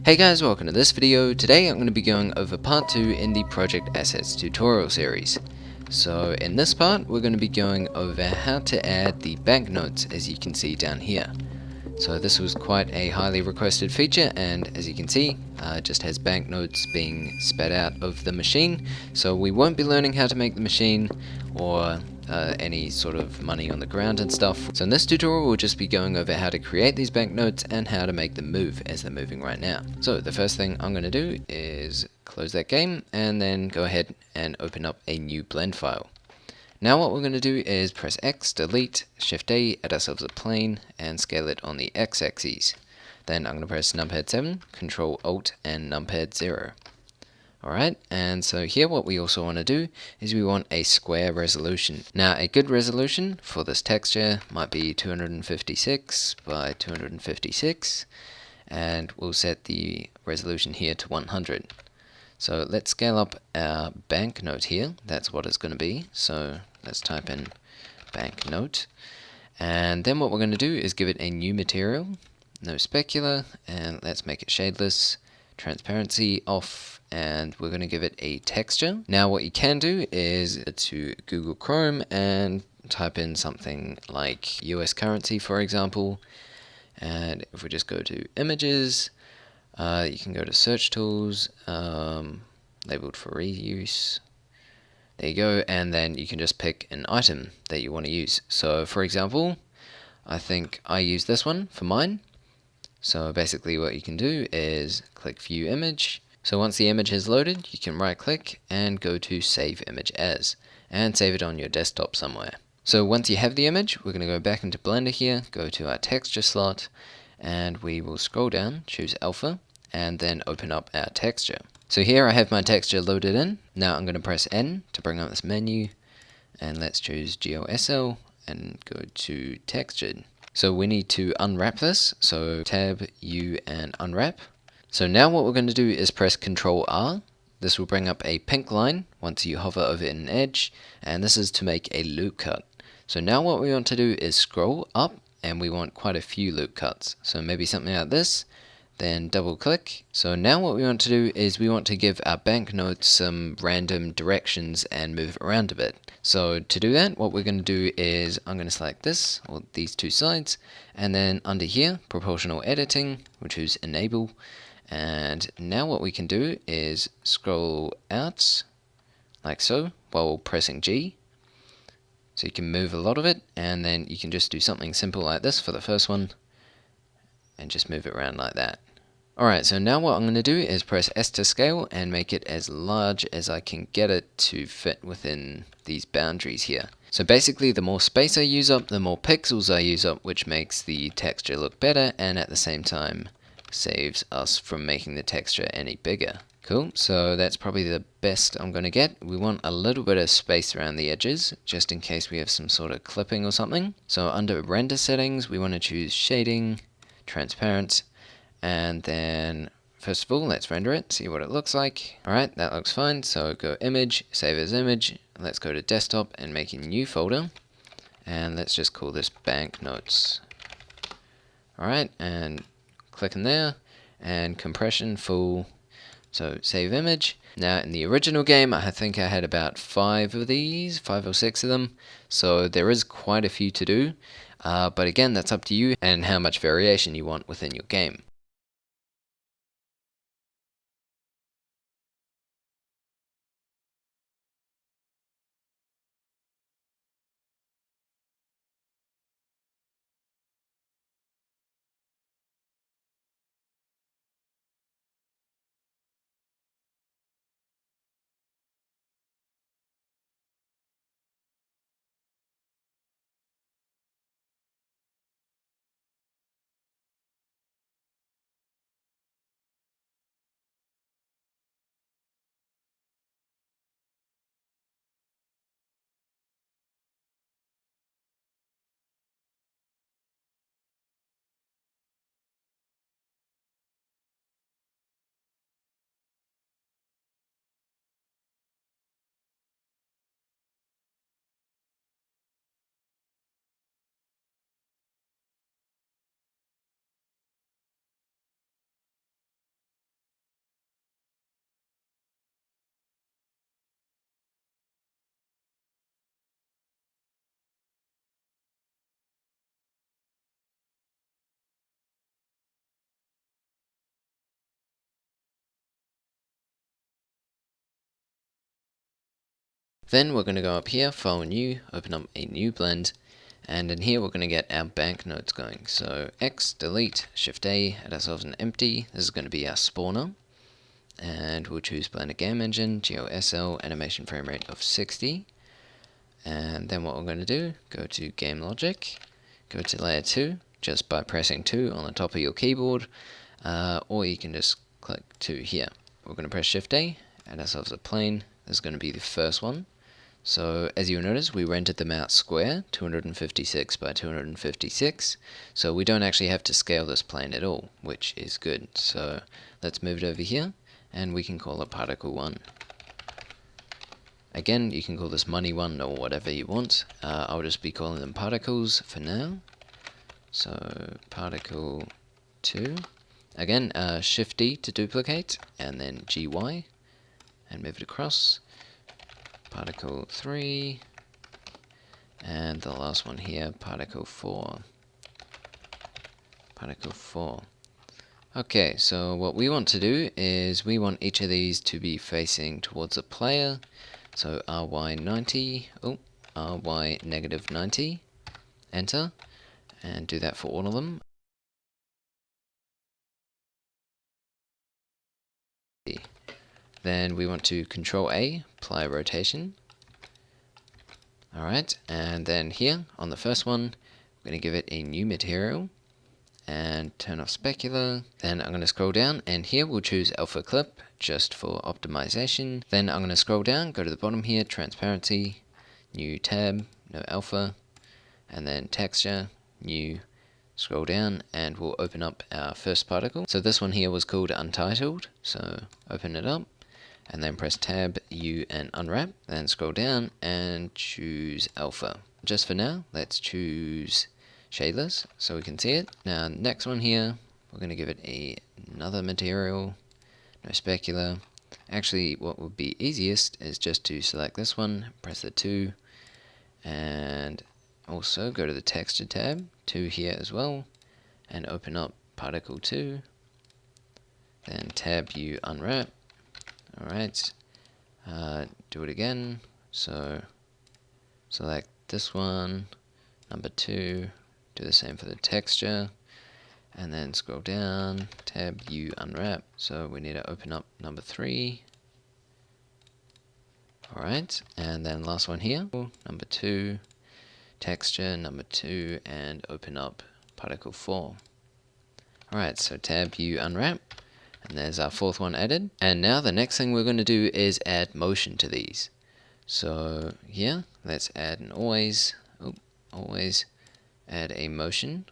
Hey guys, welcome to this video. Today I'm going to be going over part 2 in the Project Assets tutorial series. So in this part we're going to be going over how to add the banknotes, as you can see down here. So this was quite a highly requested feature, and as you can see it just has banknotes being spat out of the machine. So we won't be learning how to make the machine or any sort of money on the ground and stuff. So in this tutorial we'll just be going over how to create these banknotes and how to make them move as they're moving right now. So the first thing I'm going to do is close that game and then go ahead and open up a new blend file. Now what we're going to do is press X, delete, Shift A, add ourselves a plane, and scale it on the X axis. Then I'm going to press numpad 7, Control Alt, and numpad 0. Alright, and so here what we also want to do is we want a square resolution. Now a good resolution for this texture might be 256 by 256, and we'll set the resolution here to 100. So let's scale up our banknote here. That's what it's going to be. So let's type in banknote. And then what we're going to do is give it a new material, no specular, and let's make it shadeless, transparency off, and we're going to give it a texture. Now what you can do is to Google Chrome and type in something like US currency, for example. And if we just go to images, you can go to search tools, labeled for reuse. There you go, and then you can just pick an item that you want to use. So for example, I think I use this one for mine. So basically what you can do is click view image. So once the image is loaded, you can right click and go to save image as, and save it on your desktop somewhere. So once you have the image, we're going to go back into Blender here, go to our texture slot, and we will scroll down, choose alpha, and then open up our texture. So here I have my texture loaded in. Now I'm going to press N to bring up this menu, and let's choose GeoSL and go to textured. So we need to unwrap this, so tab U and unwrap. So now what we're going to do is press Ctrl R. This will bring up a pink line once you hover over an edge, and this is to make a loop cut. So now what we want to do is scroll up, and we want quite a few loop cuts. So maybe something like this, then double click. So now what we want to do is we want to give our banknote some random directions and move it around a bit. So to do that, what we're going to do is I'm going to select this, or these two sides, and then under here, proportional editing, we'll choose enable. And now what we can do is scroll out like so while pressing G. So you can move a lot of it, and then you can just do something simple like this for the first one, and just move it around like that. Alright, so now what I'm going to do is press S to scale and make it as large as I can get it to fit within these boundaries here. So basically the more space I use up, the more pixels I use up, which makes the texture look better, and at the same time saves us from making the texture any bigger. Cool, so that's probably the best I'm going to get. We want a little bit of space around the edges, just in case we have some sort of clipping or something. So under render settings, we want to choose shading, transparent, and then first of all, let's render it, see what it looks like. Alright, that looks fine, so go image, save as image, let's go to desktop and make a new folder, and let's just call this banknotes. Alright, and click in there, and compression full. So save image. Now in the original game I think I had about 5 of these, 5 or 6 of them, so there is quite a few to do, but again that's up to you and how much variation you want within your game. Then we're going to go up here, File New, open up a new blend, and in here we're going to get our banknotes going. So X, delete, Shift A, add ourselves an empty. This is going to be our spawner. And we'll choose Blender Game Engine, GeoSL, animation frame rate of 60. And then what we're going to do, go to Game Logic, go to Layer 2, just by pressing 2 on the top of your keyboard, or you can just click 2 here. We're going to press Shift A, add ourselves a plane. This is going to be the first one. So as you'll notice, we rendered them out square, 256 by 256, so we don't actually have to scale this plane at all, which is good. So let's move it over here, and we can call it particle 1. Again, you can call this money 1 or whatever you want. I'll just be calling them particles for now. So particle 2. Again, Shift D to duplicate, and then GY, and move it across. Particle 3, and the last one here, particle 4. Particle 4. Okay, so what we want to do is we want each of these to be facing towards the player. So RY90, RY negative 90, enter, and do that for all of them. Then we want to Control A, apply rotation. Alright, and then here on the first one, we're going to give it a new material and turn off specular. Then I'm going to scroll down, and here we'll choose alpha clip just for optimization. Then I'm going to scroll down, go to the bottom here, transparency, new tab, no alpha, and then texture, new, scroll down, and we'll open up our first particle. So this one here was called untitled, so open it up, and then press tab, U, and unwrap, then scroll down and choose alpha. Just for now, let's choose shadeless so we can see it. Now next one here, we're going to give it another material, no specular. Actually, what would be easiest is just to select this one, press the 2, and also go to the texture tab, 2 here as well, and open up particle 2, then tab U, unwrap. Alright, do it again, so select this one, number 2, do the same for the texture, and then scroll down, tab U, unwrap, so we need to open up number 3. Alright, and then last one here, number 2, texture, number 2, and open up particle 4. Alright, so tab U, unwrap. And there's our fourth one added. And now the next thing we're going to do is add motion to these. So here, let's add an always add a motion.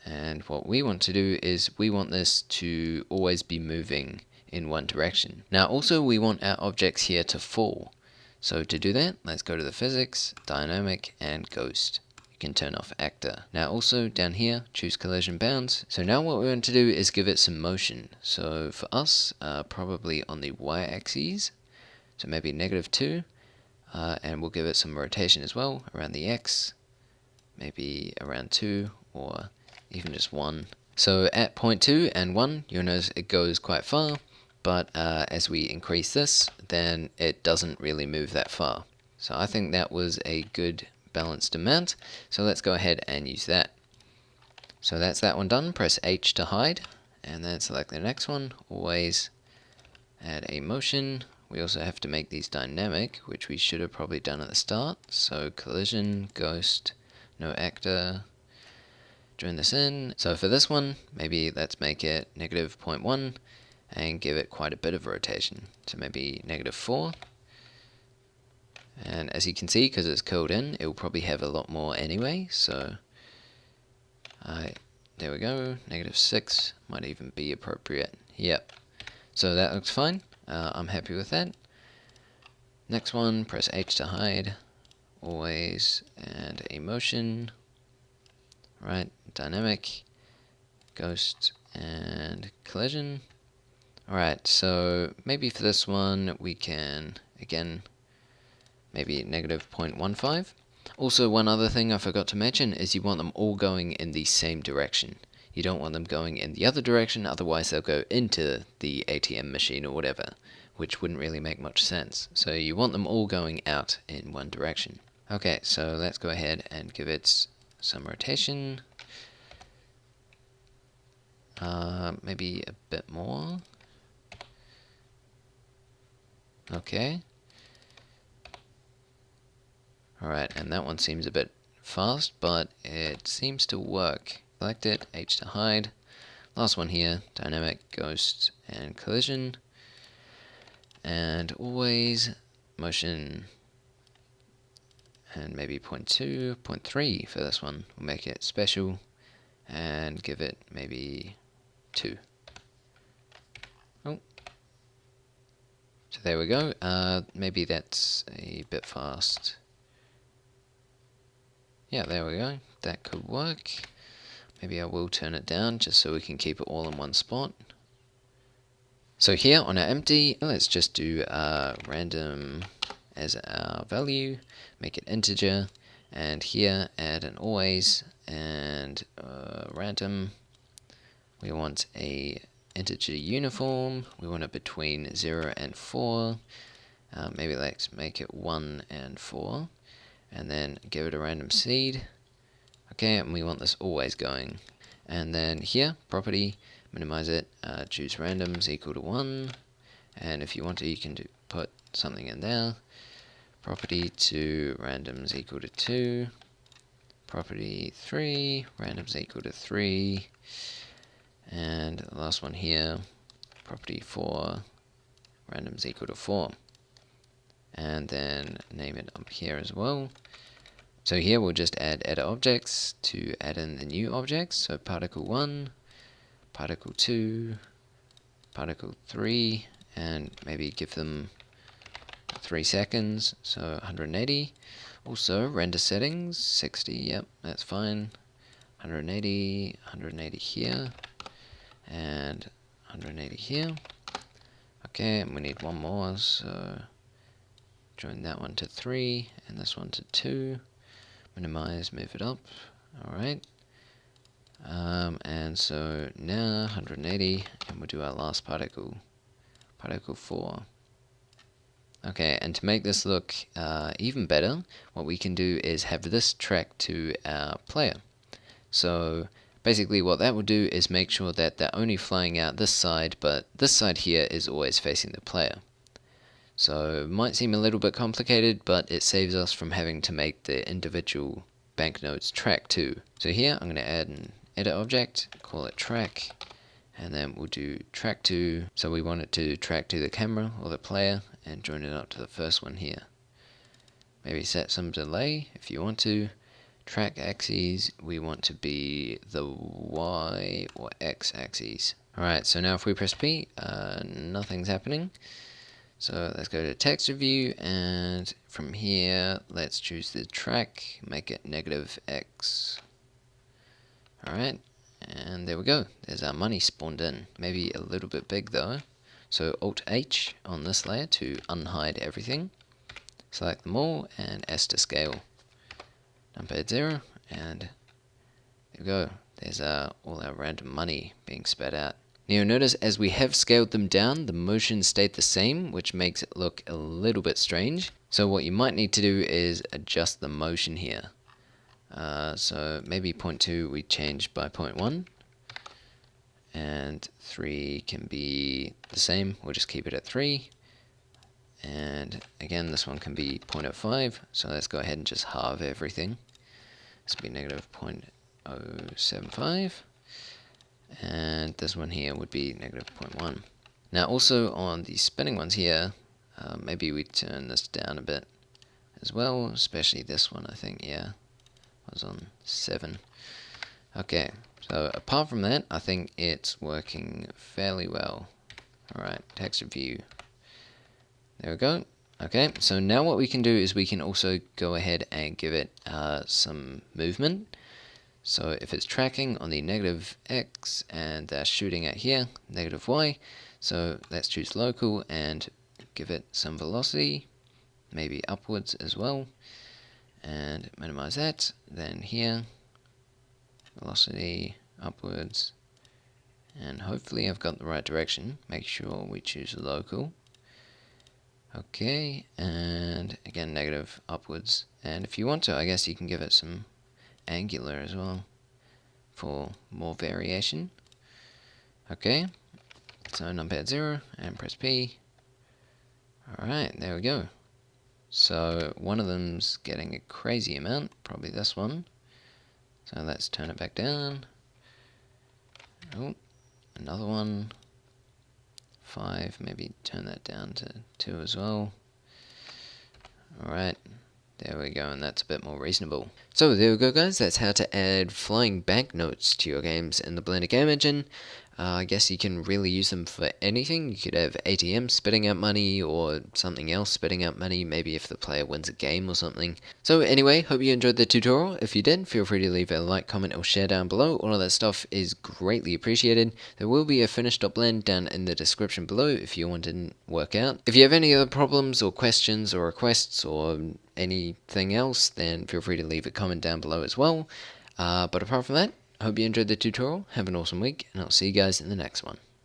And what we want to do is we want this to always be moving in one direction. Now also we want our objects here to fall. So to do that, let's go to the physics, dynamic, and ghost. Can turn off actor. Now also down here, choose collision bounds. So now what we're going to do is give it some motion. So for us, probably on the y-axis, so maybe -2, and we'll give it some rotation as well around the x, maybe around 2 or even just 1. So at point 2 and 1, you'll notice it goes quite far, but as we increase this, then it doesn't really move that far. So I think that was a good balanced amount, so let's go ahead and use that. So that's that one done. Press H to hide, and then select the next one, always add a motion. We also have to make these dynamic, which we should have probably done at the start. So collision, ghost, no actor, join this in. So for this one, maybe let's make it -0.1 and give it quite a bit of rotation, so maybe -4. And as you can see, because it's curled in, it will probably have a lot more anyway, so there we go, -6 might even be appropriate. Yep, so that looks fine. I'm happy with that. Next one, press H to hide, always add a motion, right, dynamic, ghost, and collision. Alright, so maybe for this one we can, again, maybe -0.15. Also, one other thing I forgot to mention is you want them all going in the same direction. You don't want them going in the other direction, otherwise they'll go into the ATM machine or whatever, which wouldn't really make much sense. So you want them all going out in one direction. Okay, so let's go ahead and give it some rotation. Maybe a bit more. Okay. Alright, and that one seems a bit fast, but it seems to work. Select it, H to hide. Last one here, dynamic, ghost, and collision. And always motion. And maybe 0.2, 0.3 for this one. We'll make it special and give it maybe 2. Oh. So there we go. Maybe that's a bit fast. Yeah, there we go. That could work. Maybe I will turn it down just so we can keep it all in one spot. So here on our empty, let's just do random as our value, make it integer, and here add an always, and random. We want a integer uniform. We want it between 0 and 4. Maybe let's make it 1 and 4, and then give it a random seed. Okay, and we want this always going. And then here, property, minimize it, choose randoms equal to 1, and if you want to, you can put something in there. Property to randoms equal to 2, property 3, randoms equal to 3, and the last one here, property 4, randoms equal to 4, and then name it up here as well. So here we'll just add edit objects to add in the new objects, so particle 1, particle 2, particle 3, and maybe give them 3 seconds, so 180. Also render settings 60, yep, that's fine. 180, 180 here, and 180 here. Okay, and we need one more, so join that one to 3 and this one to 2. Minimize, move it up. Alright. And so now 180, and we'll do our last particle, particle 4. Okay, and to make this look even better, what we can do is have this track to our player. So basically what that will do is make sure that they're only flying out this side, but this side here is always facing the player. So it might seem a little bit complicated, but it saves us from having to make the individual banknotes track too. So here I'm going to add an edit object, call it track, and then we'll do track to, so we want it to track to the camera or the player, and join it up to the first one here. Maybe set some delay if you want to. Track axes, we want to be the Y or X axes. Alright, so now if we press P, nothing's happening. So let's go to text review, and from here let's choose the track, make it -X. Alright, and there we go, there's our money spawned in. Maybe a little bit big though, so Alt H on this layer to unhide everything. Select them all, and S to scale. Numpad 0, and there we go, there's all our random money being spat out. Now you'll notice as we have scaled them down, the motion stayed the same, which makes it look a little bit strange. So what you might need to do is adjust the motion here. So maybe 0.2 we change by 0.1, and 3 can be the same, we'll just keep it at 3. And again, this one can be 0.05, so let's go ahead and just halve everything. This will be -0.075. And this one here would be -0.1. Now also on the spinning ones here, maybe we turn this down a bit as well, especially this one, I think, yeah, was on 7. Okay, so apart from that, I think it's working fairly well. Alright, text review. There we go. Okay, so now what we can do is we can also go ahead and give it some movement. So if it's tracking on the -X and they're shooting at here, -Y, so let's choose local and give it some velocity, maybe upwards as well, and minimize that. Then here, velocity upwards, and hopefully I've got the right direction. Make sure we choose local, Okay, and again negative upwards. And if you want to, I guess you can give it some angular as well for more variation. Okay, so numpad 0 and press P. Alright, there we go. So one of them's getting a crazy amount, probably this one. So let's turn it back down. Oh, another one. 5, maybe turn that down to 2 as well. Alright, there we go, and that's a bit more reasonable. So there we go guys, that's how to add flying banknotes to your games in the Blender game engine. I guess you can really use them for anything. You could have ATM spitting out money or something else spitting out money, maybe if the player wins a game or something. So anyway, hope you enjoyed the tutorial. If you did, feel free to leave a like, comment or share down below. All of that stuff is greatly appreciated. There will be a finished.blend down in the description below if you want to work out. If you have any other problems or questions or requests or anything else, then feel free to leave a comment down below as well. But apart from that, I hope you enjoyed the tutorial, have an awesome week, and I'll see you guys in the next one.